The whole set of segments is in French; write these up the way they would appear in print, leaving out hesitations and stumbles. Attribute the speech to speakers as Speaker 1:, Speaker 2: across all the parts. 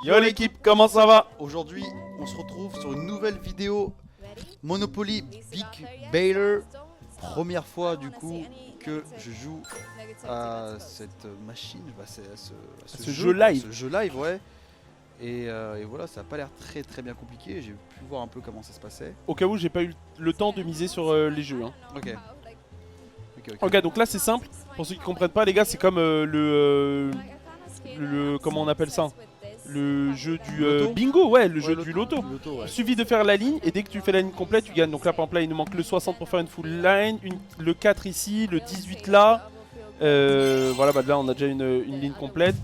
Speaker 1: Yo l'équipe, comment ça va?
Speaker 2: Aujourd'hui, on se retrouve sur une nouvelle vidéo Monopoly Big Baller. Première fois du coup que je joue à cette machine, à ce
Speaker 1: jeu live.
Speaker 2: Ce jeu live, ouais. Et voilà, ça a pas l'air très bien compliqué. J'ai pu voir un peu comment ça se passait.
Speaker 1: Au cas où j'ai pas eu le temps de miser sur les jeux. Hein.
Speaker 2: Ok,
Speaker 1: Donc là c'est simple. Pour ceux qui comprennent pas, les gars, c'est comme le comment on appelle ça? Le jeu du bingo, ouais, le jeu du loto.
Speaker 2: Ouais.
Speaker 1: Il suffit de faire la ligne et dès que tu fais la ligne complète, tu gagnes. Donc là, par exemple, là, il nous manque le 60 pour faire une full line, le 4 ici, le 18 là. Voilà, bah là, on a déjà une ligne complète.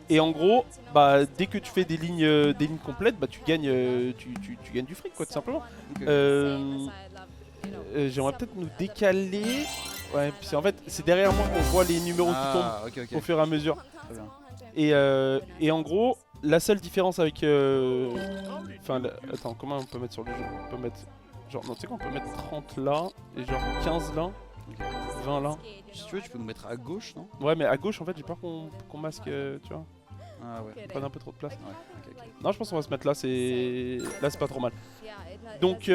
Speaker 1: Et en gros, bah, dès que tu fais des lignes complètes, bah, tu gagnes du fric, quoi, tout simplement.
Speaker 2: Okay.
Speaker 1: J'aimerais peut-être nous décaler. Ouais, puis en fait, c'est derrière moi qu'on voit les numéros qui tombent au fur et à mesure.
Speaker 2: Très bien.
Speaker 1: Et en gros, la seule différence avec... Enfin, attends, comment on peut mettre sur le jeu? On peut mettre... Genre, non, tu sais quoi, on peut mettre 30 là, et genre 15 là, 20 là.
Speaker 2: Si tu veux, tu peux nous mettre à gauche, non?
Speaker 1: Ouais, mais à gauche, en fait, j'ai peur qu'on masque, tu vois.
Speaker 2: Ah ouais.
Speaker 1: Prenne un peu trop de place.
Speaker 2: Ouais. Okay.
Speaker 1: Non, je pense qu'on va se mettre là, c'est pas trop mal. Donc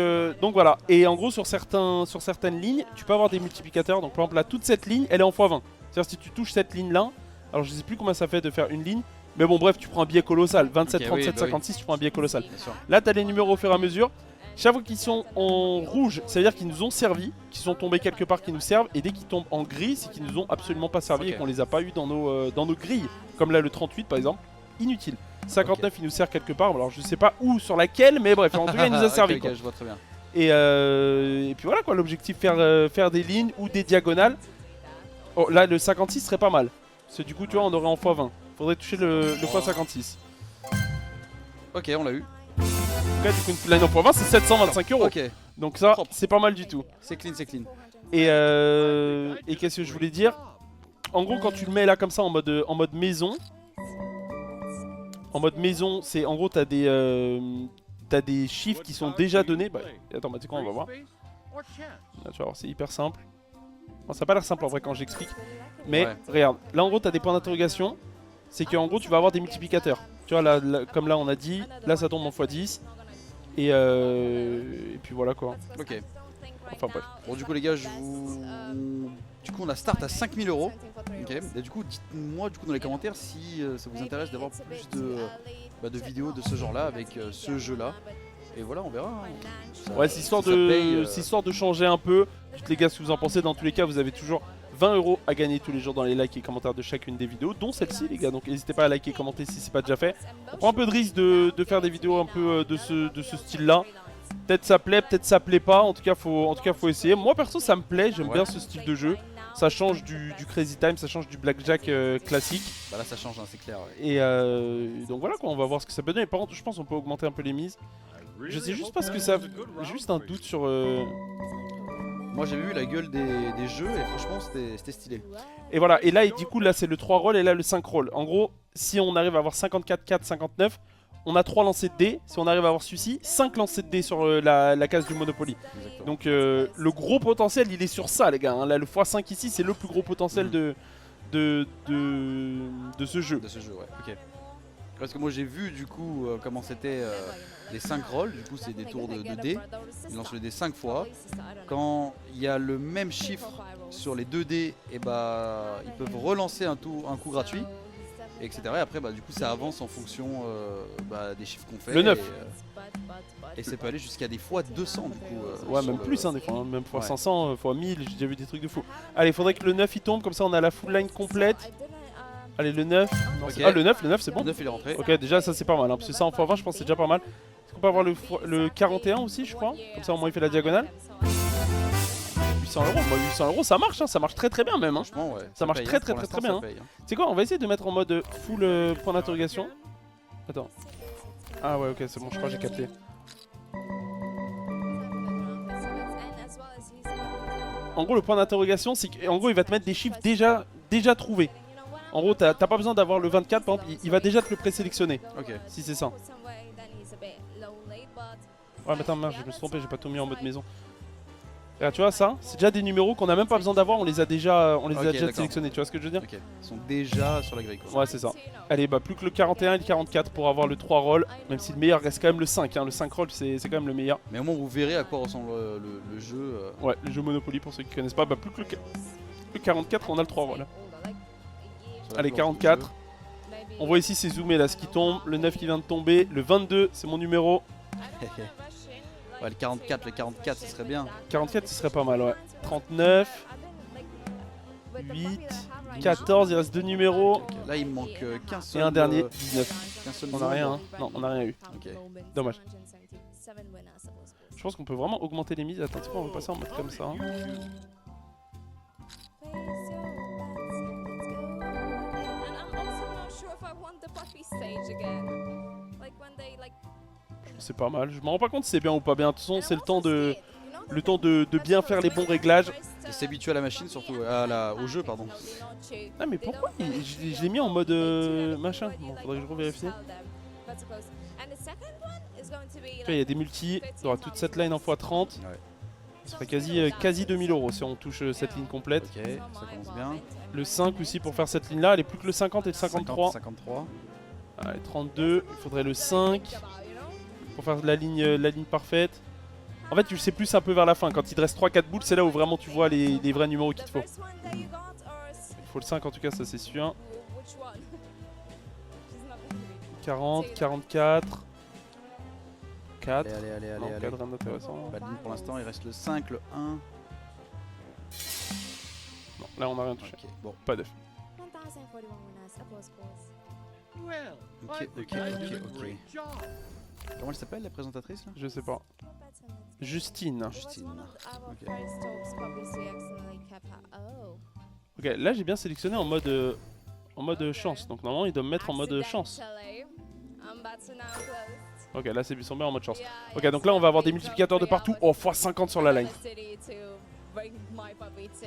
Speaker 1: voilà. Et en gros, sur certaines lignes, tu peux avoir des multiplicateurs. Donc par exemple, là, toute cette ligne, elle est en x20. C'est-à-dire si tu touches cette ligne là, alors je sais plus combien ça fait de faire une ligne, mais bon, bref, tu prends un biais colossal. 27, 37, 56, tu prends un biais colossal. Là, tu as les numéros au fur et à mesure. Chaque fois qu'ils sont en rouge, ça veut dire qu'ils nous ont servi, qu'ils sont tombés quelque part, qu'ils nous servent. Et dès qu'ils tombent en gris, c'est qu'ils nous ont absolument pas servi et qu'on les a pas eu dans nos grilles. Comme là, le 38 par exemple, inutile. 59, il nous sert quelque part. Alors je sais pas où, sur laquelle, mais bref, en tout cas, il nous a servi.
Speaker 2: Je vois très bien.
Speaker 1: Et puis voilà quoi, l'objectif, faire des lignes ou des diagonales. Oh, là, le 56 serait pas mal. Parce que du coup, tu vois, on aurait en x20. Faudrait toucher le x56.
Speaker 2: Ok, on l'a eu.
Speaker 1: Du coup, une line en x20, c'est 725 €.
Speaker 2: Ok.
Speaker 1: Donc ça, c'est pas mal du tout.
Speaker 2: C'est clean, c'est clean.
Speaker 1: Et qu'est-ce que je voulais dire? En gros, quand tu le mets là comme ça en mode maison, c'est en gros t'as des chiffres qui sont déjà donnés. Bah, attends, bah, tu sais quoi, on va voir. Là, tu vas voir, c'est hyper simple. Bon, ça a pas l'air simple en vrai quand j'explique. Mais regarde, là en gros t'as des points d'interrogation. C'est qu'en gros tu vas avoir des multiplicateurs. Tu vois, là, comme là on a dit, là ça tombe en x10. Et puis voilà quoi.
Speaker 2: Ok.
Speaker 1: Enfin bref.
Speaker 2: Bon, du coup, les gars, du coup, on a start à 5000 €. Ok. Et du coup, dites-moi dans les commentaires si ça vous intéresse d'avoir plus de vidéos de ce genre-là avec ce jeu-là. Et voilà, on verra. Hein.
Speaker 1: Ouais, c'est histoire de changer un peu. Dites les gars ce que vous en pensez. Dans tous les cas, vous avez toujours 20 € à gagner tous les jours dans les likes et commentaires de chacune des vidéos, dont celle-ci, les gars. Donc n'hésitez pas à liker et commenter si c'est pas déjà fait. On prend un peu de risque de faire des vidéos un peu de ce style-là. Peut-être ça plaît, peut-être ça plaît pas. En tout cas, faut essayer. Moi perso, ça me plaît. J'aime bien ce style de jeu. Ça change du Crazy Time, ça change du Blackjack classique.
Speaker 2: Bah là, ça change, hein, c'est clair. Ouais.
Speaker 1: Et donc voilà quoi, on va voir ce que ça peut donner. Par contre, je pense qu'on peut augmenter un peu les mises. Je sais juste pas ce que ça. J'ai juste un doute sur.
Speaker 2: Moi j'avais vu la gueule des jeux et franchement c'était stylé.
Speaker 1: Et voilà, et là du coup là c'est le 3 roll et là le 5 roll. En gros, si on arrive à avoir 54, 4, 59, on a 3 lancers de dés. Si on arrive à avoir celui-ci, 5 lancers de dés sur la case du Monopoly. Exactement. Donc le gros potentiel il est sur ça les gars. Hein. Là le x5 ici c'est le plus gros potentiel de ce jeu.
Speaker 2: De ce jeu, ouais, ok. Parce que moi j'ai vu du coup comment c'était les 5 rolls, du coup c'est des tours de dés, ils lancent le dé 5 fois. Quand il y a le même chiffre sur les 2 dés, et bah ils peuvent relancer un coup gratuit, etc. Et après bah du coup ça avance en fonction des chiffres qu'on fait.
Speaker 1: Le 9.
Speaker 2: Et ça peut aller jusqu'à des fois 200 du coup.
Speaker 1: Ouais, même plus, hein, des fois, hein, même fois 500, fois 1000, j'ai déjà vu des trucs de fou. Allez, il faudrait que le 9 il tombe, comme ça on a la full line complète. Allez, le 9. Okay. Ah, le 9 c'est bon.
Speaker 2: Le 9 il est rentré.
Speaker 1: Ok, déjà ça c'est pas mal, hein, parce que ça en x20 je pense que c'est déjà pas mal. Est-ce qu'on peut avoir le 41 aussi, je crois? Comme ça au moins il fait la diagonale. 800 €, bah 800 € ça marche, hein, ça marche très bien même. Hein.
Speaker 2: Franchement, ouais.
Speaker 1: Ça marche très bien. Hein. C'est quoi, on va essayer de mettre en mode full point d'interrogation. Attends. Ah ouais, ok, c'est bon, je crois que j'ai capté. En gros, le point d'interrogation, c'est qu'en gros, il va te mettre des chiffres déjà trouvés. En gros, t'as pas besoin d'avoir le 24, par exemple, il va déjà te le présélectionner.
Speaker 2: Ok.
Speaker 1: Si c'est ça. Ouais, mais attends, merde, je me suis trompé, j'ai pas tout mis en mode maison. Regarde, tu vois ça, c'est déjà des numéros qu'on a même pas besoin d'avoir, on les a déjà,
Speaker 2: Ok, d'accord.
Speaker 1: sélectionnés, tu vois ce que je veux dire?
Speaker 2: Ok, ils sont déjà sur la grille quoi.
Speaker 1: Ouais, c'est ça. Allez, bah plus que le 41 et le 44 pour avoir le 3 roll, même si le meilleur reste quand même le 5, hein. Le 5 roll c'est quand même le meilleur.
Speaker 2: Mais au moins vous verrez à quoi ressemble le jeu.
Speaker 1: Ouais, le jeu Monopoly pour ceux qui connaissent pas, bah plus que le 44 on a le 3 roll.
Speaker 2: sur la
Speaker 1: Allez,
Speaker 2: planche
Speaker 1: 44. On voit ici c'est zoomé là ce qui tombe, le 9 qui vient de tomber, le 22 c'est mon numéro.
Speaker 2: du jeu. Ouais, le 44 ce serait bien.
Speaker 1: 44 ce serait pas mal, ouais. 39, 8, 14, il reste 2 numéros.
Speaker 2: Ok, là il me manque qu'un seul.
Speaker 1: Et un dernier, 19.
Speaker 2: Qu'un seul
Speaker 1: On a rien, hein. Non, on a rien eu.
Speaker 2: Ok.
Speaker 1: Dommage. Je pense qu'on peut vraiment augmenter les mises. Attends, tu sais quoi, on va passer en mode comme ça. C'est pas mal. Je me rends pas compte si c'est bien ou pas bien. De toute façon, c'est le temps de bien faire les bons réglages.
Speaker 2: Et s'habituer à la machine surtout, au jeu pardon.
Speaker 1: Ah mais pourquoi je l'ai mis en mode machin. Bon, faudrait que je revérifie. Tu vois, il y a des multis. Il y aura toute cette line en x30.
Speaker 2: Ouais.
Speaker 1: Ça ferait quasi 2000 € si on touche cette ligne complète.
Speaker 2: Ok, ça commence bien.
Speaker 1: Le 5 aussi pour faire cette ligne là. Elle est plus que le 50 et le 53.
Speaker 2: 53.
Speaker 1: Allez, 32. Il faudrait le 5 pour faire la ligne parfaite. En fait, tu le sais plus un peu vers la fin. Quand il te reste 3-4 boules, c'est là où vraiment tu vois les vrais numéros qu'il te faut. Il faut le 5 en tout cas, ça c'est sûr. 40, 44. 4.
Speaker 2: Allez.
Speaker 1: Non, 4, rien d'intéressant.
Speaker 2: Pas de ligne pour l'instant, il reste le 5, le 1.
Speaker 1: Non, là on a rien touché.
Speaker 2: Ok, bon.
Speaker 1: Pas d'œuf.
Speaker 2: Ok. Comment elle s'appelle la présentatrice là?
Speaker 1: Je sais pas. Justine.
Speaker 2: Justine. Ok.
Speaker 1: Ok, là j'ai bien sélectionné en mode chance. Donc normalement il doit me mettre en mode chance. Ok, là c'est sont bien en mode chance. Ok, donc là on va avoir des multiplicateurs de partout. Oh, x50 sur la line.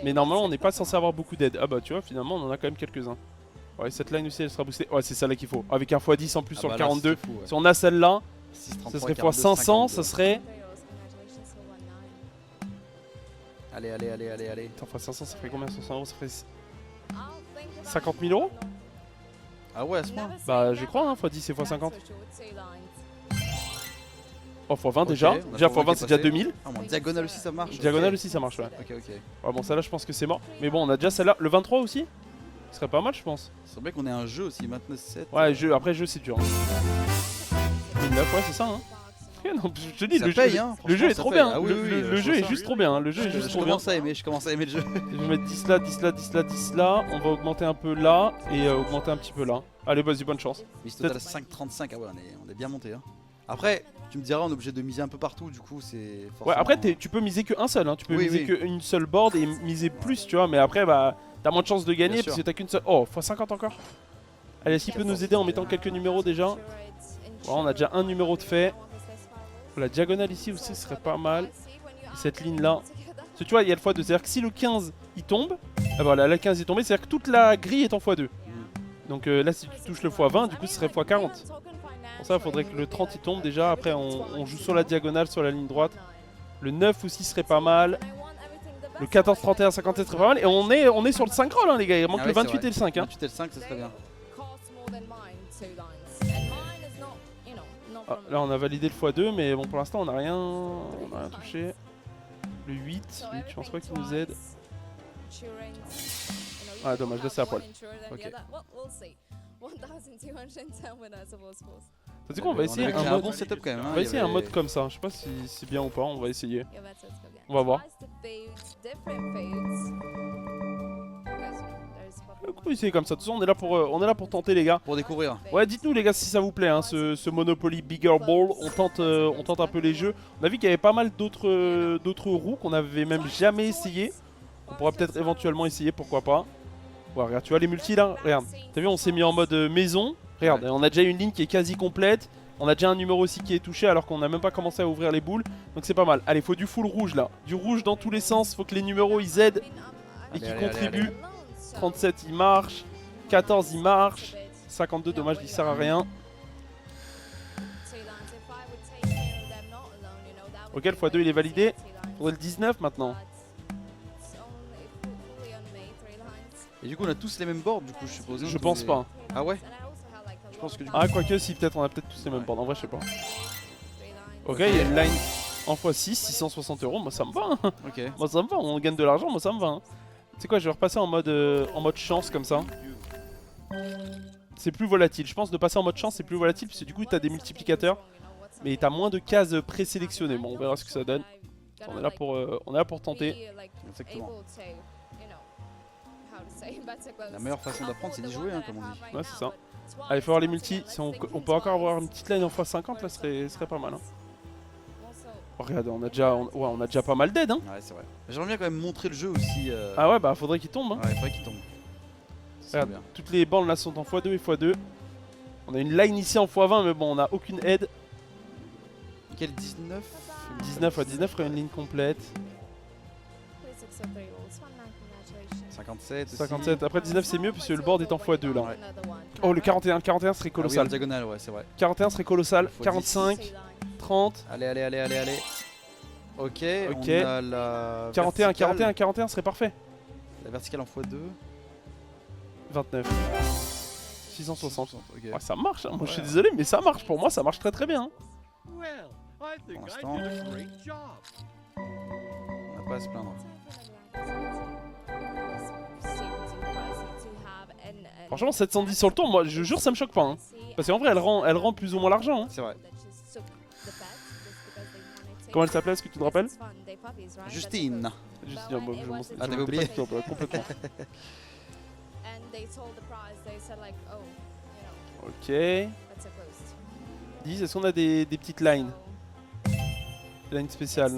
Speaker 1: Mais normalement on n'est pas censé avoir beaucoup d'aide. Ah bah tu vois, finalement on en a quand même quelques-uns. Ouais, cette line aussi elle sera boostée. Ouais, c'est ça là qu'il faut. Avec un x10 en plus sur le 42.
Speaker 2: Fou, ouais.
Speaker 1: Si on a celle-là,
Speaker 2: 6,
Speaker 1: ça serait x500, ça serait...
Speaker 2: Allez.
Speaker 1: Attends, x500 ça ferait combien? 500 €, ça ferait 50 000 €.
Speaker 2: Ah ouais, à ce point.
Speaker 1: Bah j'y crois, hein, x10 et x50. Oh, x20 déjà.
Speaker 2: Ok, on a
Speaker 1: Déjà
Speaker 2: x20
Speaker 1: x20 c'est déjà 2000.
Speaker 2: Ah bon, diagonale aussi ça marche.
Speaker 1: Diagonale
Speaker 2: ok.
Speaker 1: aussi ça marche, ouais.
Speaker 2: Ok.
Speaker 1: Ouais, bon, celle-là je pense que c'est mort. Mais bon, on a déjà celle-là. Le 23 aussi ce serait pas mal, je pense.
Speaker 2: Il semblerait qu'on ait un jeu aussi, maintenant 7.
Speaker 1: Ouais, après jeu c'est dur. 1009, ouais, c'est ça, hein. Non, je te dis,
Speaker 2: Ça
Speaker 1: le
Speaker 2: paye,
Speaker 1: jeu,
Speaker 2: hein,
Speaker 1: le jeu est
Speaker 2: franchement,
Speaker 1: trop
Speaker 2: ça
Speaker 1: bien.
Speaker 2: paye. Ah oui, oui,
Speaker 1: Le
Speaker 2: je
Speaker 1: jeu
Speaker 2: vois
Speaker 1: est
Speaker 2: ça.
Speaker 1: juste trop bien. Le jeu est juste
Speaker 2: Je
Speaker 1: trop bien.
Speaker 2: commence à aimer le jeu.
Speaker 1: Je vais mettre 10 là, 10 là, 10 là, 10 là. On va augmenter un peu là et augmenter un petit peu là. Allez, vas-y, bonne chance.
Speaker 2: Mais c'est total 5,35. Ah ouais, on est bien monté. Hein. Après, tu me diras, on est obligé de miser un peu partout. Du coup, c'est forcément...
Speaker 1: Ouais, après, tu peux miser qu'un seul. Hein. Tu peux miser qu'une seule board et miser plus, tu vois. Mais après, bah, t'as moins de chances de gagner parce que t'as qu'une seule. Oh, x50 encore. Allez, est-ce qu'il peut nous aider en mettant quelques numéros déjà? Ouais, on a déjà un numéro de fait. La diagonale ici aussi serait pas mal. Et cette ligne là. Parce que tu vois, il y a le x2. C'est-à-dire que si le 15 il tombe, ah voilà, la 15 est tombée, c'est-à-dire que toute la grille est en x2. Donc là, si tu touches le x20, du coup, ce serait x40. Pour ça, il faudrait que le 30 il tombe déjà. Après, on joue sur la diagonale, sur la ligne droite. Le 9 aussi serait pas mal. Le 14, 31, 57 serait pas mal. Et on est sur le 5 roll, hein, les gars. Il manque le 28 et le 5. Hein.
Speaker 2: 28 et le 5, ça serait bien.
Speaker 1: Ah, là, on a validé le x2, mais bon, pour l'instant, on n'a rien touché. Le 8, je pense pas qu'il nous aide. Ah, dommage, là, c'est à poil.
Speaker 2: Ok.
Speaker 1: Tu sais quoi, on va essayer un mode.
Speaker 2: Bon setup quand même.
Speaker 1: On va essayer un mode comme ça. Je sais pas si c'est bien ou pas. On va essayer. On va voir. On peut essayer comme ça. De toute façon, on est là pour tenter, les gars.
Speaker 2: Pour découvrir.
Speaker 1: Ouais, dites-nous, les gars, si ça vous plaît, hein, ce Monopoly Bigger Ball. On tente un peu les jeux. On a vu qu'il y avait pas mal d'autres roues qu'on avait même jamais essayé. On pourra peut-être éventuellement essayer, pourquoi pas. Ouais, regarde, tu vois les multis là. Regarde. T'as vu, on s'est mis en mode maison. Regarde, on a déjà une ligne qui est quasi complète. On a déjà un numéro aussi qui est touché alors qu'on n'a même pas commencé à ouvrir les boules. Donc c'est pas mal. Allez, faut du full rouge là. Du rouge dans tous les sens. Faut que les numéros ils aident et qu'ils contribuent. 37 il marche. 14 il marche. 52 dommage, il sert à rien. Ok, le x2 il est validé. Faudrait le 19 maintenant.
Speaker 2: Et du coup, on a tous les mêmes boards, du coup, je suppose. hein,
Speaker 1: Je
Speaker 2: tous
Speaker 1: pense
Speaker 2: les-
Speaker 1: pas.
Speaker 2: Ah ouais. Je pense que du coup.
Speaker 1: Ah, quoique, si, peut-être, on a peut-être tous les mêmes boards. En vrai, je sais pas. Ok, il y a une line en x6, 660 €. Moi, ça me va. Hein.
Speaker 2: Ok.
Speaker 1: Moi, ça me va. On gagne de l'argent, moi, ça me va. Hein. Tu sais quoi, je vais repasser en mode chance comme ça. C'est plus volatile. Je pense de passer en mode chance, c'est plus volatile, parce que du coup, t'as des multiplicateurs. Mais t'as moins de cases présélectionnées. Bon, on verra ce que ça donne. On est là pour tenter.
Speaker 2: Exactement. La meilleure façon d'apprendre, c'est d'y jouer, hein, comme on dit.
Speaker 1: Ouais, c'est ça. Allez, faut voir les multis. Si on peut encore avoir une petite line en x50, là, serait pas mal. Hein. Oh, regarde, on a déjà pas mal d'aide. Hein.
Speaker 2: Ouais, c'est vrai. J'aimerais bien quand même montrer le jeu aussi.
Speaker 1: Ah ouais, bah faudrait qu'il tombe. Hein.
Speaker 2: Ouais, il faudrait qu'il tombe. C'est
Speaker 1: Regarde,
Speaker 2: bien.
Speaker 1: toutes les bornes là sont en x2 et x2. On a une line ici en x20, mais bon, on a aucune aide.
Speaker 2: Quel 19
Speaker 1: 19, ouais, 19 ferait une ligne complète.
Speaker 2: 57 aussi.
Speaker 1: 57, après 19 c'est mieux puisque le board est en x2 là.
Speaker 2: Ouais.
Speaker 1: Oh, le 41, 41 serait
Speaker 2: Ah oui,
Speaker 1: colossal.
Speaker 2: en diagonale, ouais, c'est vrai.
Speaker 1: 41 serait colossal.
Speaker 2: Faut
Speaker 1: 45, 30,
Speaker 2: Allez, allez, allez, allez, allez. Ok,
Speaker 1: Ok.
Speaker 2: on a la
Speaker 1: 41,
Speaker 2: verticale.
Speaker 1: 41, 41 serait parfait.
Speaker 2: La verticale en x2.
Speaker 1: 29. 660.
Speaker 2: Ok.
Speaker 1: Ouais, ça marche, hein. Moi je suis
Speaker 2: Ouais.
Speaker 1: désolé, mais ça marche. Pour moi, ça marche très très bien. Hein.
Speaker 2: Pour l'instant, on n'a pas à se plaindre.
Speaker 1: Franchement, 710 sur le tour, moi je jure, ça me choque pas. Hein. Parce qu'en vrai, elle rend plus ou moins l'argent. Hein.
Speaker 2: C'est vrai.
Speaker 1: Comment elle s'appelait, est-ce que tu te rappelles?
Speaker 2: Justine.
Speaker 1: Juste dire, moi,
Speaker 2: Ah, t'avais oublié.
Speaker 1: Complètement. Ok. 10, est-ce qu'on a des petites lines? Des lines spéciales.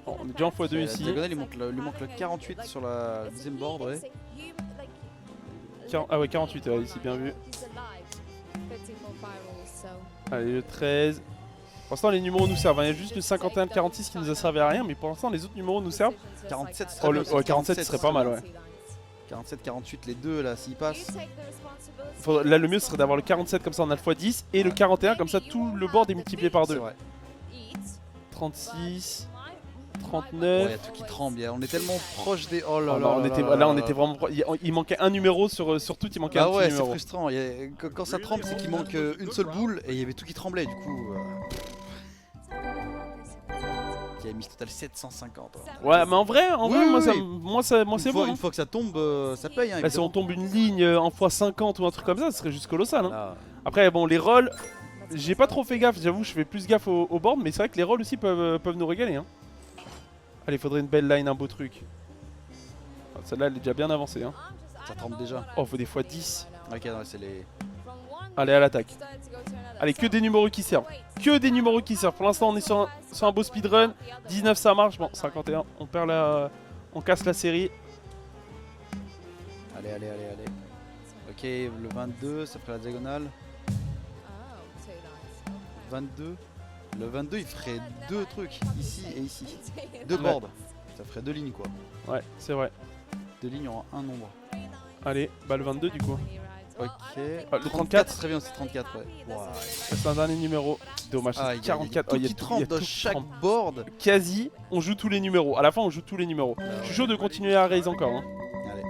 Speaker 1: Bon, on est déjà en x2
Speaker 2: La
Speaker 1: ici.
Speaker 2: diagonale, il manque le 48 sur la deuxième board, ouais.
Speaker 1: Ah ouais, 48, ouais, ici, bien vu. Allez, le 13. Pour l'instant, les numéros nous servent. Il y a juste le 51 et le 46 qui nous a servi à rien, mais pour l'instant, les autres numéros nous servent.
Speaker 2: 47,
Speaker 1: Oh, le 47 serait pas mal, ouais.
Speaker 2: 47, 48, les deux là, s'ils passent.
Speaker 1: Là, le mieux serait d'avoir le 47 comme ça, on a le x10, et le 41 comme ça, tout le board est multiplié par
Speaker 2: C'est
Speaker 1: 2.
Speaker 2: vrai.
Speaker 1: 36,
Speaker 2: Ouais,
Speaker 1: 39.
Speaker 2: y a tout qui tremble. On est tellement proche des. Oh là
Speaker 1: Oh
Speaker 2: là.
Speaker 1: là, on
Speaker 2: là
Speaker 1: était,
Speaker 2: là
Speaker 1: là, on
Speaker 2: là
Speaker 1: était
Speaker 2: là.
Speaker 1: vraiment. Il manquait un numéro sur tout, il manquait un
Speaker 2: Ah
Speaker 1: petit
Speaker 2: ouais, c'est
Speaker 1: numéro.
Speaker 2: frustrant. Quand ça tremble, c'est qu'il manque une seule boule et il y avait tout qui tremblait. Du coup. Qui a mis total 750.
Speaker 1: Ouais, mais en vrai,
Speaker 2: Oui,
Speaker 1: moi,
Speaker 2: oui.
Speaker 1: c'est bon.
Speaker 2: Une
Speaker 1: Hein.
Speaker 2: fois que ça tombe, ça paye. Hein,
Speaker 1: Là, si on tombe une ligne en x50 ou un truc comme ça serait juste colossal. Hein.
Speaker 2: Là,
Speaker 1: Après, bon, les rolls, j'ai pas trop fait gaffe, j'avoue, je fais plus gaffe au board, mais c'est vrai que les rolls aussi peuvent nous régaler. Hein. Allez, faudrait une belle line, un beau truc. Ah, celle-là, elle est déjà bien avancée. Hein.
Speaker 2: ça tremble déjà.
Speaker 1: Oh, faut des fois 10.
Speaker 2: Ok, non, c'est les.
Speaker 1: Allez, à l'attaque. Allez, que des numéros qui servent. Que des numéros qui servent. Pour l'instant, on est sur un beau speedrun. 19, ça marche. Bon, 51, on perd on casse la série.
Speaker 2: Allez, allez, allez, allez. Ok, le 22, ça ferait la diagonale. 22. Le 22, il ferait deux trucs, ici et ici. Deux boards. Ça ferait deux lignes, quoi.
Speaker 1: Ouais, c'est vrai.
Speaker 2: Deux lignes en un nombre.
Speaker 1: Allez, bah le 22 du coup.
Speaker 2: Ok.
Speaker 1: Ah, le 34.
Speaker 2: c'est très bien aussi, 34, ouais. Wow.
Speaker 1: C'est un dernier numéro. Dommage,
Speaker 2: Ah,
Speaker 1: c'est 44.
Speaker 2: tout
Speaker 1: Oh, y a
Speaker 2: qui
Speaker 1: tout-
Speaker 2: tremble
Speaker 1: y a
Speaker 2: dans
Speaker 1: tout qui
Speaker 2: chaque
Speaker 1: tremble.
Speaker 2: board.
Speaker 1: Quasi, on joue tous les numéros. À la fin, on joue tous les numéros. Je suis chaud de continuer à raise encore. Hein.
Speaker 2: Allez.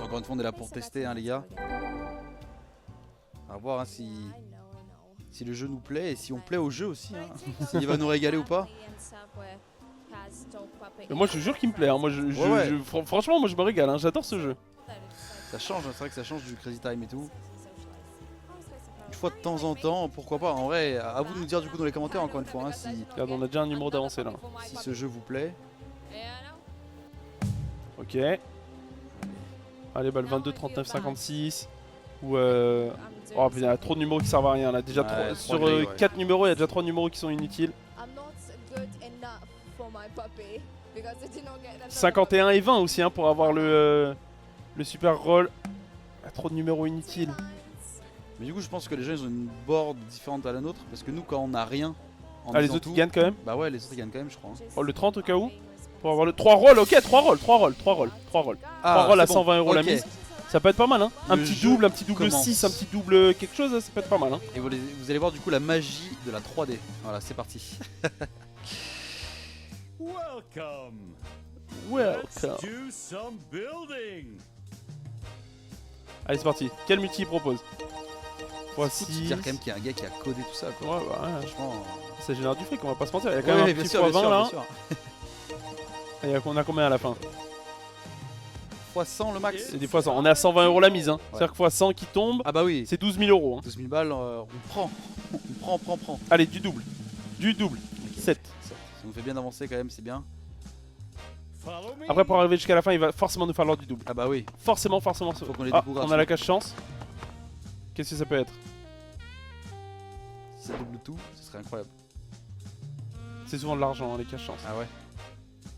Speaker 2: Encore une fois, on est là pour tester, hein, les gars. On va voir hein, si le jeu nous plaît et si on plaît au jeu aussi. Hein. S'il va nous régaler ou pas.
Speaker 1: Mais moi, je jure qu'il me plaît. Hein. Moi,
Speaker 2: Ouais.
Speaker 1: franchement, moi, je me régale. Hein. J'adore ce jeu.
Speaker 2: Ça change, hein, c'est vrai que ça change du Crazy Time et tout. Une fois de temps en temps, pourquoi pas. En vrai, à vous de nous dire du coup dans les commentaires encore une fois hein,
Speaker 1: Regarde, on a déjà un numéro d'avancée là.
Speaker 2: si ce jeu vous plaît.
Speaker 1: Ok. Allez, bah le 22, 39, 56. Ou Oh putain, il y a trop de numéros qui servent à rien là. Déjà
Speaker 2: Ouais, trois
Speaker 1: sur
Speaker 2: grilles, ouais.
Speaker 1: 4 numéros, il y a déjà 3 numéros qui sont inutiles. 51 et 20 aussi hein, pour avoir le super roll. Il y a trop de numéros inutiles.
Speaker 2: Mais du coup, je pense que les gens ils ont une board différente à la nôtre parce que nous, quand on a rien, en
Speaker 1: Ah, les
Speaker 2: misant
Speaker 1: autres
Speaker 2: tout,
Speaker 1: ils gagnent quand même.
Speaker 2: Bah ouais, les autres ils gagnent quand même, je crois. Hein.
Speaker 1: Oh, le 30 au cas où. Pour avoir le 3 rolls, ok, 3 rolls, 3 rolls, 3 rolls, 3 rolls. 3 rolls à
Speaker 2: c'est bon.
Speaker 1: 120 € la
Speaker 2: Ok.
Speaker 1: mise. Ça peut être pas mal hein. Un
Speaker 2: Le
Speaker 1: petit
Speaker 2: jeu
Speaker 1: double 6,
Speaker 2: commence.
Speaker 1: un petit double quelque chose, ça peut être pas mal hein.
Speaker 2: Et vous allez voir du coup la magie de la 3D. Voilà, c'est parti.
Speaker 3: Welcome.
Speaker 1: Welcome.
Speaker 3: Do some building.
Speaker 1: Allez, c'est parti. Quel multi il propose?
Speaker 2: C'est fou de se dire quand même qu'il y a un gars qui a codé tout ça, quoi.
Speaker 1: Ouais, bah ouais.
Speaker 2: Franchement.
Speaker 1: Ça génère du fric, on va pas se mentir. Il y a quand
Speaker 2: Ouais,
Speaker 1: même un
Speaker 2: bien
Speaker 1: petit
Speaker 2: sûr, bien
Speaker 1: x20
Speaker 2: sûr,
Speaker 1: là.
Speaker 2: bien sûr.
Speaker 1: Et on a combien à la fin?
Speaker 2: Fois 100 le max.
Speaker 1: C'est des fois 100. On est à 120 € la mise. Hein.
Speaker 2: Ouais.
Speaker 1: C'est-à-dire que fois 100 qui tombe,
Speaker 2: Ah bah oui.
Speaker 1: c'est 12 000 €. Hein.
Speaker 2: 12 000 balles, on prend. On prend.
Speaker 1: Allez, du double. Du double. 7.
Speaker 2: Ça nous fait bien avancer quand même, c'est bien.
Speaker 3: Follow me.
Speaker 1: Après, pour arriver jusqu'à la fin, il va forcément nous falloir du double.
Speaker 2: Ah bah oui.
Speaker 1: Forcément.
Speaker 2: Faut qu'on les
Speaker 1: Ah,
Speaker 2: découvre
Speaker 1: on a
Speaker 2: gratuits.
Speaker 1: la cache chance. Qu'est-ce que ça peut être?
Speaker 2: Si ça double tout, ce serait incroyable.
Speaker 1: C'est souvent de l'argent, hein, les caches chance.
Speaker 2: Ah ouais.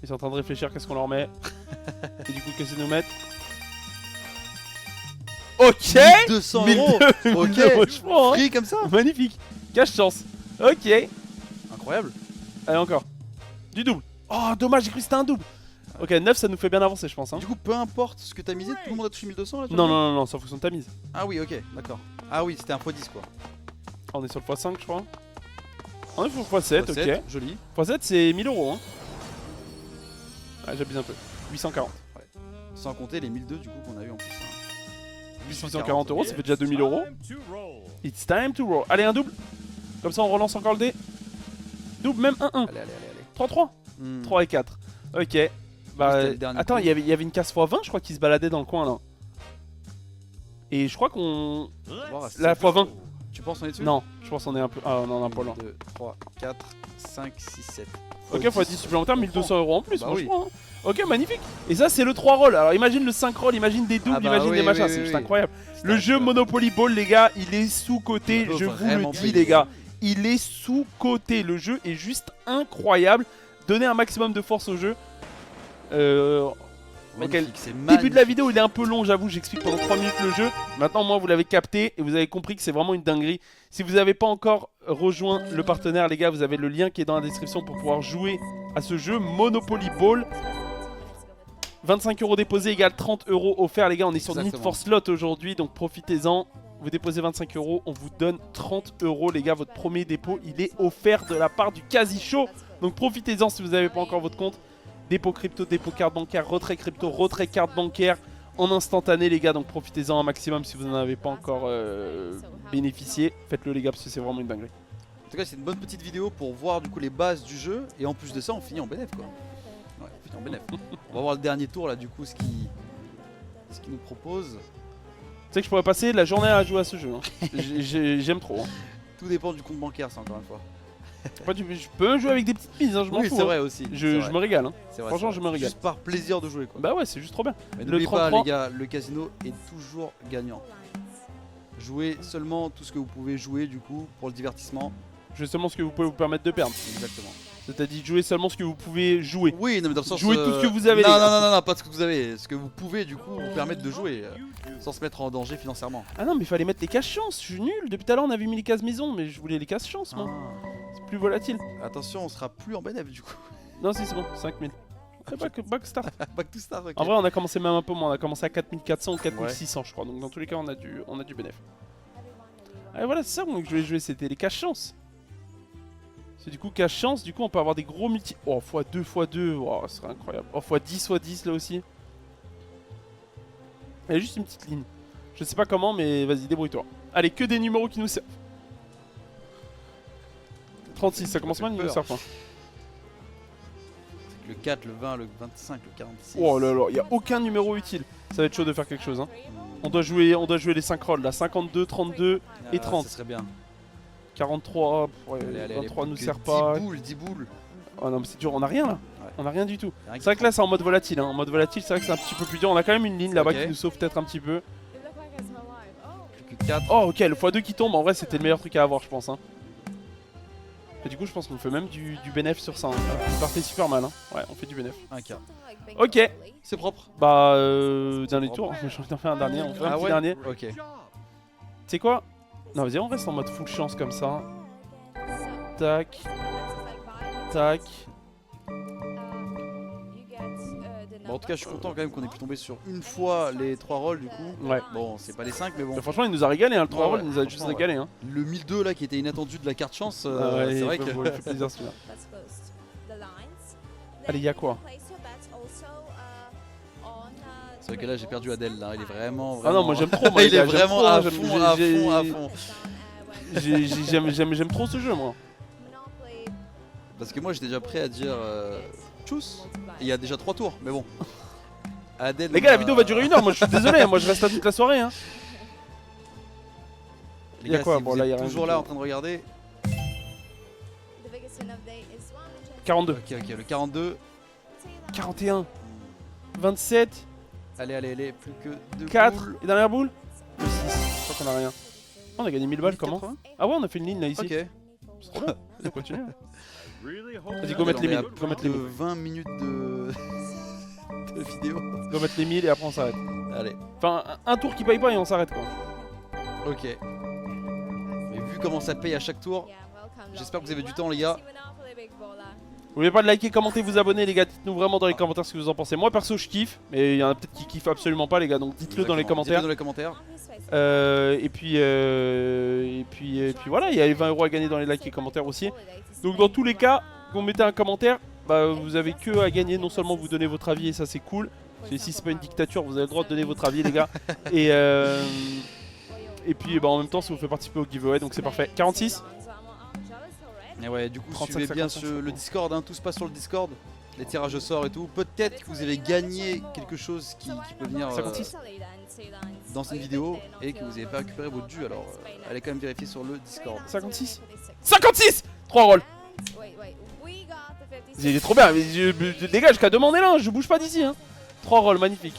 Speaker 1: Ils sont en train de réfléchir, qu'est-ce qu'on leur met? Et du coup, qu'est-ce qu'ils nous mettent? Ok.
Speaker 2: 200
Speaker 1: 1002,
Speaker 2: €.
Speaker 1: 1002,
Speaker 2: Ok.
Speaker 1: franchement, hein.
Speaker 2: Free comme ça.
Speaker 1: Magnifique. Cache chance. Ok.
Speaker 2: Incroyable.
Speaker 1: Allez, encore. Du double. Oh, dommage, j'ai cru que c'était un double. Ok, 9, ça nous fait bien avancer, je pense. Hein.
Speaker 2: Du coup, peu importe ce que t'as misé, tout le monde a touché 1200 là.
Speaker 1: Non, c'est en fonction de ta mise.
Speaker 2: Ah oui, ok, d'accord. Ah oui, c'était un x10 quoi.
Speaker 1: On est sur le x5, je crois. On est sur le x7, ok.
Speaker 2: Joli.
Speaker 1: x7, c'est 1000 €. Hein. Ah, j'abuse un peu. 840.
Speaker 2: Sans compter les 1002 du coup qu'on a eu en plus. Hein.
Speaker 1: 840 €, ça fait déjà 2000 €.
Speaker 3: Time to roll.
Speaker 1: It's time to roll. Allez, un double. Comme ça, on relance encore le dé. Double, même 1-1.
Speaker 2: Allez.
Speaker 1: 3-3.
Speaker 2: Hmm.
Speaker 1: 3 et 4. Ok. Bah,
Speaker 2: C'était le dernier
Speaker 1: attends,
Speaker 2: coup.
Speaker 1: il y avait une case x20, je crois, qui se baladait dans le coin là. Et je crois qu'on.
Speaker 3: Let's
Speaker 1: La
Speaker 3: go.
Speaker 1: x20.
Speaker 2: Tu penses on est dessus?
Speaker 1: Non, je pense qu'on est un peu. Ah, non, on est un peu loin.
Speaker 2: 2, 3, 4, 5, 6, 7.
Speaker 1: Ok, x10 supplémentaire, 1200 € en plus,
Speaker 2: Bah oui.
Speaker 1: franchement. Hein. Ok, magnifique. Et ça, c'est le 3 rolls. Alors, imagine le 5 rolls, imagine des doubles,
Speaker 2: Ah bah
Speaker 1: imagine
Speaker 2: oui,
Speaker 1: des machins,
Speaker 2: oui,
Speaker 1: c'est
Speaker 2: oui,
Speaker 1: juste
Speaker 2: oui.
Speaker 1: incroyable.
Speaker 2: C'est
Speaker 1: Le
Speaker 2: un
Speaker 1: jeu
Speaker 2: peu-
Speaker 1: Monopoly Ball, les gars, il est sous-coté,
Speaker 2: Il peut
Speaker 1: je vous le
Speaker 2: vraiment
Speaker 1: dis,
Speaker 2: payer.
Speaker 1: les gars. Il est sous-coté. Le jeu est juste incroyable. Donnez un maximum de force au jeu.
Speaker 2: Magnifique, c'est
Speaker 1: Début
Speaker 2: magnifique.
Speaker 1: de la vidéo, il est un peu long, j'avoue, j'explique pendant 3 minutes le jeu. Maintenant, moi, vous l'avez capté et vous avez compris que c'est vraiment une dinguerie. Si vous n'avez pas encore rejoint le partenaire, les gars, vous avez le lien qui est dans la description pour pouvoir jouer à ce jeu Monopoly Ball. 25 € déposés égale 30 € offerts, les gars. On est sur Need
Speaker 2: Exactement.
Speaker 1: for Slot aujourd'hui, donc profitez-en. Vous déposez 25 €, on vous donne 30 €, les gars. Votre premier dépôt, il est offert de la part du Quasi Show. Donc profitez-en si vous n'avez pas encore votre compte. Dépôt crypto, dépôt carte bancaire, retrait crypto, retrait carte bancaire en instantané, les gars. Donc profitez-en un maximum si vous n'en avez pas encore bénéficié. Faites-le, les gars, parce que c'est vraiment une dinguerie.
Speaker 2: En tout cas, c'est une bonne petite vidéo pour voir du coup les bases du jeu. Et en plus de ça, on finit en bénéf quoi. Ouais, on finit en bénéf. On va voir le dernier tour là, du coup, ce qu'il nous propose.
Speaker 1: Tu sais que je pourrais passer la journée à jouer à ce jeu. Hein. J'aime trop. Hein.
Speaker 2: Tout dépend du compte bancaire, ça encore une fois.
Speaker 1: Je peux jouer avec des petites mises, hein, je m'en
Speaker 2: Oui,
Speaker 1: fous.
Speaker 2: c'est
Speaker 1: hein.
Speaker 2: vrai aussi.
Speaker 1: Je me régale. Hein.
Speaker 2: C'est vrai,
Speaker 1: Franchement,
Speaker 2: c'est
Speaker 1: je
Speaker 2: vrai.
Speaker 1: me régale.
Speaker 2: Juste par plaisir de jouer quoi.
Speaker 1: Bah ouais, c'est juste trop bien.
Speaker 2: Mais
Speaker 1: le
Speaker 2: n'oubliez pas
Speaker 1: 33.
Speaker 2: les gars, le casino est toujours gagnant. Jouez seulement tout ce que vous pouvez jouer du coup pour le divertissement.
Speaker 1: Jouez seulement ce que vous pouvez vous permettre de perdre.
Speaker 2: Exactement.
Speaker 1: C'est-à-dire jouer seulement ce que vous pouvez jouer.
Speaker 2: Oui, non mais dans le sens
Speaker 1: Jouez tout ce que vous avez,
Speaker 2: Non,
Speaker 1: les
Speaker 2: non,
Speaker 1: gars.
Speaker 2: non, non, pas ce que vous avez. Ce que vous pouvez du coup vous permettre de jouer sans se mettre en danger financièrement.
Speaker 1: Ah non, mais il fallait mettre les cases chance. Je suis nul. Depuis tout à l'heure, on avait mis les cases maison, mais je voulais les cases chance, moi. C'est plus volatile.
Speaker 2: Attention, on sera plus en bénéf du coup.
Speaker 1: Non, si, c'est bon. 5000. Back start.
Speaker 2: Back to start. Ok.
Speaker 1: En vrai, on a commencé même un peu moins. On a commencé à 4400 ou 4600, je crois. Donc, dans tous les cas, on a du bénéf. Ah, voilà, c'est ça moi, que je voulais jouer. C'était les cases chance. C'est du coup cash chance. Du coup, on peut avoir des gros multi. Oh, x2, x2. Oh, ce serait incroyable. Oh, x10, x10 là aussi. Il y a juste une petite ligne. Je sais pas comment, mais vas-y, débrouille-toi. Allez, que des numéros qui nous servent. 36, ça commence mal, il nous sert pas.
Speaker 2: Le 4, le 20, le 25, le 46.
Speaker 1: Oh là là, il n'y a aucun numéro utile. Ça va être chaud de faire quelque chose. Hein. On doit jouer les 5 rolls là. 52, 32 et 30.
Speaker 2: Ça serait bien.
Speaker 1: 43, ouais,
Speaker 2: Allez,
Speaker 1: 23 nous
Speaker 2: que
Speaker 1: sert pas.
Speaker 2: 10 boules.
Speaker 1: Oh non, mais c'est dur, on a rien là.
Speaker 2: Ouais.
Speaker 1: On a rien du tout.
Speaker 2: Rien qui
Speaker 1: C'est vrai que là, c'est en mode volatile. Hein. En mode volatile, c'est vrai que c'est un petit peu plus dur. On a quand même une ligne là-bas
Speaker 2: Ok.
Speaker 1: qui nous sauve peut-être un petit peu.
Speaker 2: Plus que 4.
Speaker 1: Oh, ok, le x2 qui tombe, en vrai, c'était le meilleur truc à avoir, je pense. Hein. Et du coup, je pense qu'on fait même du bénéf sur ça. Hein. Ça partait super mal. Hein. Ouais, on fait du bénéf.
Speaker 2: 1K.
Speaker 1: Ok.
Speaker 2: C'est propre.
Speaker 1: Bah, dernier tour. J'ai envie d'en faire un dernier. On fait un petit dernier.
Speaker 2: Ok.
Speaker 1: Tu sais quoi? Non, vas-y, on reste en mode full chance comme ça. Tac, tac.
Speaker 2: Bon, en tout cas, je suis content quand même qu'on ait pu tomber sur une fois les 3 rolls du coup.
Speaker 1: Ouais.
Speaker 2: Bon, c'est pas les 5, mais bon.
Speaker 1: Mais franchement, il nous a régalé. Hein. Le 3
Speaker 2: Ouais,
Speaker 1: roll,
Speaker 2: ouais,
Speaker 1: il nous a juste
Speaker 2: franchement,
Speaker 1: régalé. Hein.
Speaker 2: Le 1002 là qui était inattendu de la carte chance,
Speaker 1: Ah ouais,
Speaker 2: c'est vrai
Speaker 1: il
Speaker 2: que.
Speaker 1: fait plaisir celui-là. Allez, il y a quoi?
Speaker 2: C'est vrai que là j'ai perdu Adèle là, il est vraiment.
Speaker 1: Ah non, moi j'aime trop. Moi,
Speaker 2: il
Speaker 1: les
Speaker 2: est
Speaker 1: gars, j'aime
Speaker 2: vraiment
Speaker 1: trop,
Speaker 2: à
Speaker 1: hein,
Speaker 2: fond, à fond, à fond.
Speaker 1: J'aime trop ce jeu, moi.
Speaker 2: Parce que moi j'étais déjà prêt à dire tchuss. Il y a déjà 3 tours, mais bon. Adèle.
Speaker 1: Les gars, la vidéo va durer 1 heure. Moi, je suis désolé. Moi, je reste là toute la soirée. Hein.
Speaker 2: Les
Speaker 1: y a
Speaker 2: gars,
Speaker 1: quoi?
Speaker 2: si
Speaker 1: Bon,
Speaker 2: vous
Speaker 1: là,
Speaker 2: êtes
Speaker 1: y a rien
Speaker 2: toujours
Speaker 1: du
Speaker 2: là
Speaker 1: tout.
Speaker 2: en train de regarder.
Speaker 1: 42.
Speaker 2: Ok, le 42.
Speaker 1: 41. 27.
Speaker 2: Allez, plus que 2
Speaker 1: 4.
Speaker 2: boules.
Speaker 1: Et dernière boule. Le 6. Je crois qu'on a rien. On a gagné 1000 balles, comment?
Speaker 2: 1080.
Speaker 1: Ah ouais, on a fait une ligne là ici.
Speaker 2: Ok.
Speaker 1: C'est trop bien. On continue.
Speaker 3: Really hope
Speaker 1: Vas-y,
Speaker 3: that
Speaker 1: go mettre les
Speaker 2: On est à
Speaker 1: 1000. Go mettre les 1000.
Speaker 2: 20 minutes de vidéo.
Speaker 1: Go mettre les 1000 et après on s'arrête.
Speaker 2: Allez,
Speaker 1: Enfin, un tour qui paye pas et on s'arrête quoi.
Speaker 2: ok. Mais vu comment ça paye à chaque tour, j'espère que vous avez du temps, les gars.
Speaker 1: N'oubliez pas de liker, commenter, vous abonner les gars. Dites-nous vraiment dans les commentaires ce que vous en pensez. Moi perso je kiffe, mais il y en a peut-être qui kiffent absolument pas les gars. Donc dites-le dans les
Speaker 2: Exactement.
Speaker 1: commentaires.
Speaker 2: Dites-le dans les commentaires.
Speaker 1: Et puis voilà, il y a les 20 € à gagner dans les likes et commentaires aussi. Donc dans tous les cas, quand vous mettez un commentaire, bah, vous avez que à gagner. Non seulement vous donnez votre avis et ça c'est cool. Parce que si c'est pas une dictature, vous avez le droit de donner votre avis les gars. Et puis bah, en même temps ça vous fait participer au giveaway, donc c'est parfait. 46.
Speaker 2: Et ouais, du coup,
Speaker 1: 35,
Speaker 2: suivez bien
Speaker 1: 55,
Speaker 2: le Discord, hein, tout se passe sur le Discord. Les tirages au sort et tout. Peut-être que vous avez gagné quelque chose qui peut venir
Speaker 1: 56.
Speaker 2: dans cette vidéo et que vous n'avez pas récupéré votre dû. Alors, allez quand même vérifier sur le Discord.
Speaker 1: 56. 56. 3 rolls. Il est trop bien. Mais les gars, jusqu'à demander là, je bouge pas d'ici. Hein. 3 rolls, magnifique.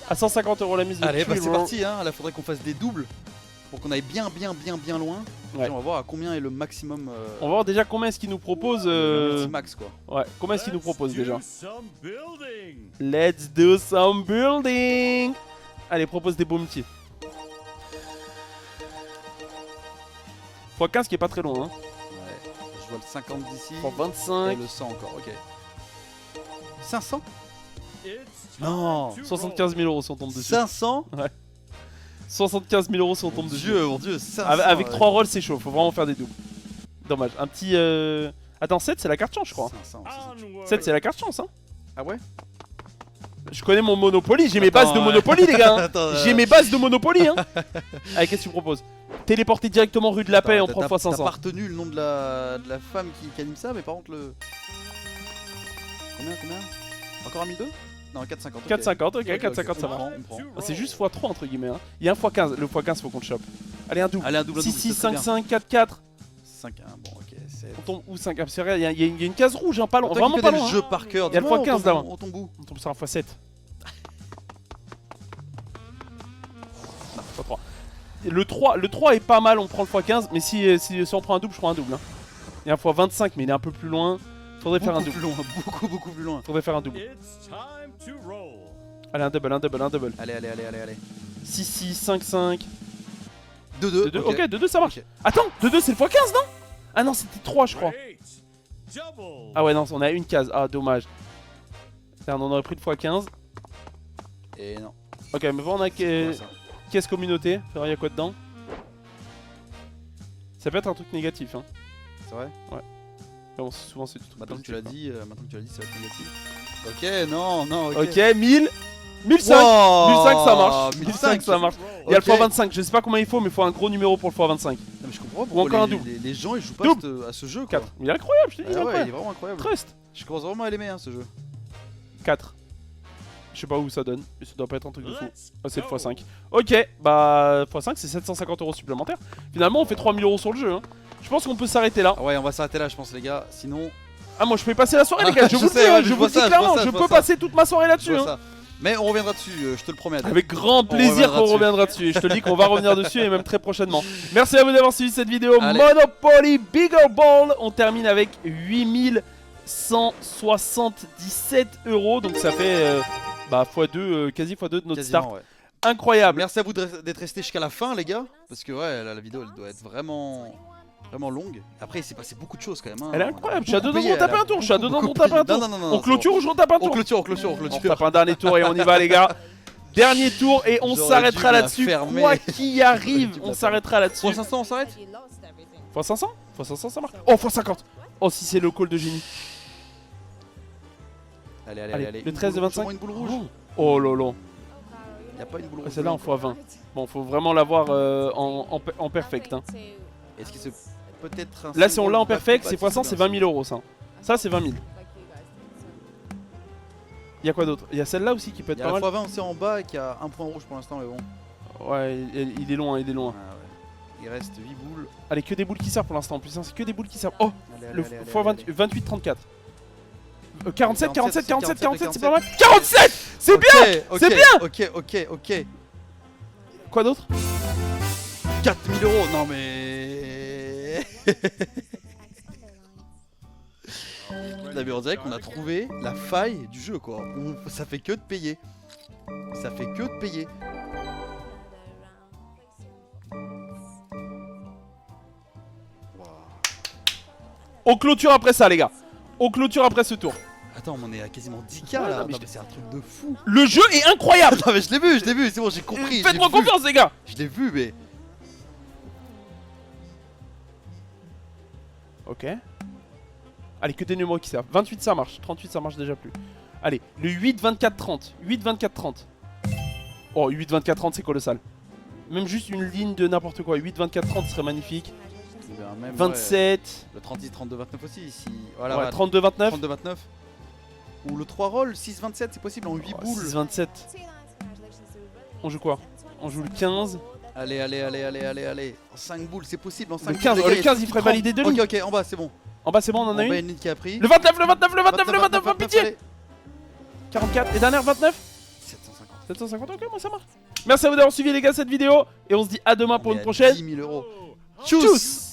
Speaker 1: À 150 € la mise de
Speaker 2: Allez, bah,
Speaker 1: Tuile
Speaker 2: c'est
Speaker 1: roll.
Speaker 2: parti. Hein. Là, faudrait qu'on fasse des doubles pour qu'on aille bien loin.
Speaker 1: Ouais.
Speaker 2: Et on va voir à combien est le maximum.
Speaker 1: On va voir déjà combien est-ce qu'il nous propose.
Speaker 2: Le max quoi.
Speaker 1: Ouais, combien est-ce qu'il nous propose
Speaker 3: Let's
Speaker 1: déjà?
Speaker 3: do some building.
Speaker 1: Let's do some building. Allez, propose des bounties. x15 qui est pas très long hein.
Speaker 2: Ouais. Je vois le 50 d'ici.
Speaker 1: Pour
Speaker 2: Et
Speaker 1: 25.
Speaker 2: le 100 encore, ok. 500.
Speaker 3: It's
Speaker 2: Non,
Speaker 3: time to
Speaker 1: 75 000 € si on tombe dessus.
Speaker 2: 500.
Speaker 1: 75 000 € si on tombe dessus.
Speaker 2: Mon dieu, 500.
Speaker 1: Avec 3 rolls c'est chaud, faut vraiment faire des doubles. Dommage, un petit... Attends, 7 c'est la carte chance je crois.
Speaker 2: 500.
Speaker 3: roll.
Speaker 1: 7 c'est la carte chance hein.
Speaker 2: Ah ouais.
Speaker 1: Je connais mon Monopoly, j'ai mes
Speaker 2: Attends,
Speaker 1: bases de
Speaker 2: ouais.
Speaker 1: Monopoly les gars hein.
Speaker 2: Attends,
Speaker 1: J'ai mes bases de Monopoly hein. Allez, qu'est-ce que tu proposes? Téléporter directement rue de la Paix, on prend
Speaker 2: T'as
Speaker 1: x500.
Speaker 2: pas retenu le nom de la femme qui anime ça, mais par contre le... Combien Encore un 1002. Non, 450. ok.
Speaker 1: 4,50, ok,
Speaker 2: Ok,
Speaker 1: 4,50 ça
Speaker 2: on
Speaker 1: va.
Speaker 2: prend, on prend.
Speaker 1: Ah, c'est juste x3 entre guillemets hein. Il y a un x15, le x15 faut qu'on le chope. Allez un double.
Speaker 2: Allez, un double,
Speaker 1: 6, 6,
Speaker 2: c'est très
Speaker 1: 5, 5, 4, 4.
Speaker 2: 5, 1, bon, ok, c'est...
Speaker 1: On tombe où 5? C'est vrai, il y a une case rouge, hein, pas loin,
Speaker 2: Toi qui
Speaker 1: vraiment pas
Speaker 2: connais
Speaker 1: loin.
Speaker 2: le
Speaker 1: Hein.
Speaker 2: jeu par cœur,
Speaker 1: Il y a le
Speaker 2: dis-moi,
Speaker 1: x15 là-bas.
Speaker 2: On tombe où?
Speaker 1: On tombe sur un x7. Non, pas 3. Le 3 est pas mal, on prend le x15, mais si on prend un double, je prends un double. Hein. Il y a un x25, mais il est un peu plus loin. Faudrait faire un
Speaker 2: Beaucoup
Speaker 1: double.
Speaker 2: plus loin, beaucoup plus loin.
Speaker 1: Faudrait faire un double.
Speaker 3: It's time to roll.
Speaker 1: Allez, un double, un double, un double.
Speaker 2: Allez.
Speaker 1: 6, 6, 5, 5.
Speaker 2: 2-2.
Speaker 1: 2, ok, 2, 2, ça marche.
Speaker 2: Ok.
Speaker 1: Attends, 2, 2, c'est le x15, non? Ah non, c'était 3, je crois.
Speaker 3: Great. Double.
Speaker 1: Ah ouais, non, on a une case. Ah, dommage. Merde, on aurait pris le x15.
Speaker 2: Et non.
Speaker 1: Ok, mais bon, on a
Speaker 2: C'est quoi, ça
Speaker 1: caisse communauté. Faut voir, il y a quoi dedans? Ça peut être un truc négatif, hein.
Speaker 2: C'est vrai.
Speaker 1: Mais bon, souvent c'est du truc
Speaker 2: Maintenant que tu
Speaker 1: positif,
Speaker 2: l'as dit, ça va être négatif. Ok, non, ok.
Speaker 1: Ok, 1000. 1005.
Speaker 2: Wow,
Speaker 1: 1005 ça marche.
Speaker 2: 1005
Speaker 1: 1005 ça marche.
Speaker 3: Roll.
Speaker 1: Il y a
Speaker 2: Ok.
Speaker 1: le x25, je sais pas combien il faut, mais il faut un gros numéro pour le x25.
Speaker 2: Non, mais je comprends
Speaker 1: Ou
Speaker 2: pourquoi
Speaker 1: encore un
Speaker 2: les,
Speaker 1: double.
Speaker 2: les gens ils jouent pas
Speaker 1: Double.
Speaker 2: à ce jeu quoi.
Speaker 1: 4. Il est incroyable, je te dis, il est
Speaker 2: Ah ouais, il est
Speaker 1: incroyable.
Speaker 2: vraiment incroyable.
Speaker 1: Trust.
Speaker 2: Je commence vraiment à l'aimer ce jeu.
Speaker 1: 4. Je sais pas où ça donne, mais ça doit pas être un truc de fou.
Speaker 3: Let's
Speaker 1: Ah, c'est le
Speaker 3: go.
Speaker 1: x5. Ok, bah x5 c'est 750 € supplémentaires. Finalement, on fait 3000 € sur le jeu. Hein. Je pense qu'on peut s'arrêter là.
Speaker 2: Ah ouais, on va s'arrêter là, je pense les gars. Sinon,
Speaker 1: Ah, moi je peux y passer la soirée, les gars. Je
Speaker 2: Je
Speaker 1: vous le
Speaker 2: sais,
Speaker 1: dis, hein,
Speaker 2: ouais,
Speaker 1: je
Speaker 2: je
Speaker 1: vous
Speaker 2: vois
Speaker 1: le dis
Speaker 2: ça, je
Speaker 1: clairement.
Speaker 2: vois ça,
Speaker 1: Je
Speaker 2: je
Speaker 1: peux
Speaker 2: vois ça.
Speaker 1: passer toute ma soirée
Speaker 2: je
Speaker 1: là-dessus.
Speaker 2: vois
Speaker 1: Hein.
Speaker 2: ça. Mais on reviendra dessus, je te le promets. Adèle.
Speaker 1: Avec grand plaisir
Speaker 2: reviendra
Speaker 1: qu'on
Speaker 2: dessus.
Speaker 1: reviendra dessus. Et je te dis qu'on va revenir dessus et même très prochainement. Merci à vous d'avoir suivi cette vidéo.
Speaker 2: Allez.
Speaker 1: Monopoly Bigger Ball. On termine avec 8177 €. Donc ça fait x2, quasi x2 de notre
Speaker 2: Quasiment,
Speaker 1: start.
Speaker 2: ouais.
Speaker 1: Incroyable.
Speaker 2: Merci à vous d'être restés jusqu'à la fin les gars. Parce que ouais, la vidéo elle doit être vraiment longue. Après il s'est passé beaucoup de choses quand même. Hein.
Speaker 1: Elle est incroyable. Je suis à deux
Speaker 2: Beaucoup
Speaker 1: doigts de
Speaker 2: payé,
Speaker 1: taper
Speaker 2: elle a
Speaker 1: un tour. Je suis à deux doigts de
Speaker 2: beaucoup
Speaker 1: taper un
Speaker 2: payé.
Speaker 1: tour.
Speaker 2: Non,
Speaker 1: On clôture ou je retape un
Speaker 2: On
Speaker 1: tour?
Speaker 2: clôture.
Speaker 1: On tape un dernier tour et on y va les gars. Dernier tour et on
Speaker 2: J'aurais
Speaker 1: s'arrêtera
Speaker 2: dû la
Speaker 1: là-dessus.
Speaker 2: fermer.
Speaker 1: Quoi qu'il arrive,
Speaker 2: J'aurais dû
Speaker 1: on
Speaker 2: la
Speaker 1: s'arrêtera là-dessus.
Speaker 2: Pour 500 on s'arrête.
Speaker 1: x500 x500 ça marche. Oh x50. Oh si c'est le call de génie.
Speaker 2: Allez, allez,
Speaker 1: Allez,
Speaker 2: allez.
Speaker 1: le
Speaker 2: Une
Speaker 1: 13 de
Speaker 2: boule rouge,
Speaker 1: 25.
Speaker 2: sûrement une boule rouge.
Speaker 1: Oh lolo.
Speaker 2: Y a pas une boule rouge.
Speaker 1: Celle-là en x20. Bon, faut vraiment l'avoir en perfect. Hein.
Speaker 2: Est-ce qu'il se peut-être un
Speaker 1: Là, si on
Speaker 2: symbole
Speaker 1: l'a en
Speaker 2: back to
Speaker 1: perfect,
Speaker 2: back,
Speaker 1: c'est x100, c'est 20 000 euros ça. Ça, c'est 20 000. Il y a quoi d'autre? Il y a celle-là aussi qui peut
Speaker 2: Il
Speaker 1: être
Speaker 2: y a
Speaker 1: pas
Speaker 2: la
Speaker 1: mal.
Speaker 2: x20 aussi en bas qui a un point rouge pour l'instant, mais bon.
Speaker 1: Ouais, il est loin, il est loin.
Speaker 2: Ah ouais. Il reste 8 boules.
Speaker 1: Allez, que des boules qui servent pour l'instant en plus. Hein. C'est que des boules qui servent. Oh,
Speaker 2: Allez, allez,
Speaker 1: le
Speaker 2: allez,
Speaker 1: x
Speaker 2: allez, allez.
Speaker 1: 28-34. 47, 47, 47, 47, c'est pas
Speaker 2: 47,
Speaker 1: mal. 47, c'est
Speaker 2: Ok,
Speaker 1: bien.
Speaker 2: ok,
Speaker 1: c'est
Speaker 2: bien. Ok.
Speaker 1: Quoi d'autre?
Speaker 2: 4000 euros, non mais. Non mais on dirait qu'on a trouvé la faille du jeu quoi. Ça fait que de payer. Ça fait que de payer. Wow.
Speaker 1: On clôture après ça, les gars. On clôture après ce tour.
Speaker 2: Attends, on est à quasiment 10k
Speaker 1: Ouais,
Speaker 2: là.
Speaker 1: non, mais
Speaker 2: Non, mais c'est un truc de fou.
Speaker 1: Le jeu est incroyable.
Speaker 2: Non mais je l'ai vu, c'est bon, j'ai compris.
Speaker 1: Faites-moi
Speaker 2: j'ai vu.
Speaker 1: confiance, les gars.
Speaker 2: Je l'ai vu, mais.
Speaker 1: Ok. Allez, que des numéros qui servent. 28, ça marche. 38, ça marche déjà plus. Allez, le 8, 24, 30. 8, 24, 30. Oh, 8, 24, 30, c'est colossal. Même juste une ligne de n'importe quoi. 8, 24, 30 serait magnifique.
Speaker 2: Eh ben, même,
Speaker 1: 27.
Speaker 2: ouais, le 36, 32, 29 aussi. Si... Voilà,
Speaker 1: Ouais,
Speaker 2: voilà,
Speaker 1: 32, 29.
Speaker 2: 32, 29. Ou le 3 roll, 6, 27, c'est possible en 8 boules.
Speaker 1: 6, 27. On joue quoi? On joue le 15.
Speaker 2: Allez, allez, allez, allez, allez, allez. En 5 boules, c'est possible. En 5
Speaker 1: Le 15,
Speaker 2: boules, les
Speaker 1: le
Speaker 2: gars,
Speaker 1: 15, il ferait valider deux lignes.
Speaker 2: Ok, en bas, c'est bon.
Speaker 1: En bas, c'est bon, on en a
Speaker 2: En bas,
Speaker 1: une.
Speaker 2: une ligne qui a pris.
Speaker 1: Le 29, le 29, le 29, le 29, oh, pitié.
Speaker 2: allez.
Speaker 1: 44. Et dernière, 29.
Speaker 2: 750.
Speaker 1: 750, ok, moi ça marche. Merci à vous d'avoir suivi, les gars, cette vidéo. Et on se dit à demain pour
Speaker 2: On est
Speaker 1: une
Speaker 2: à
Speaker 1: prochaine.
Speaker 2: 10 000 euros.
Speaker 1: Tchuss.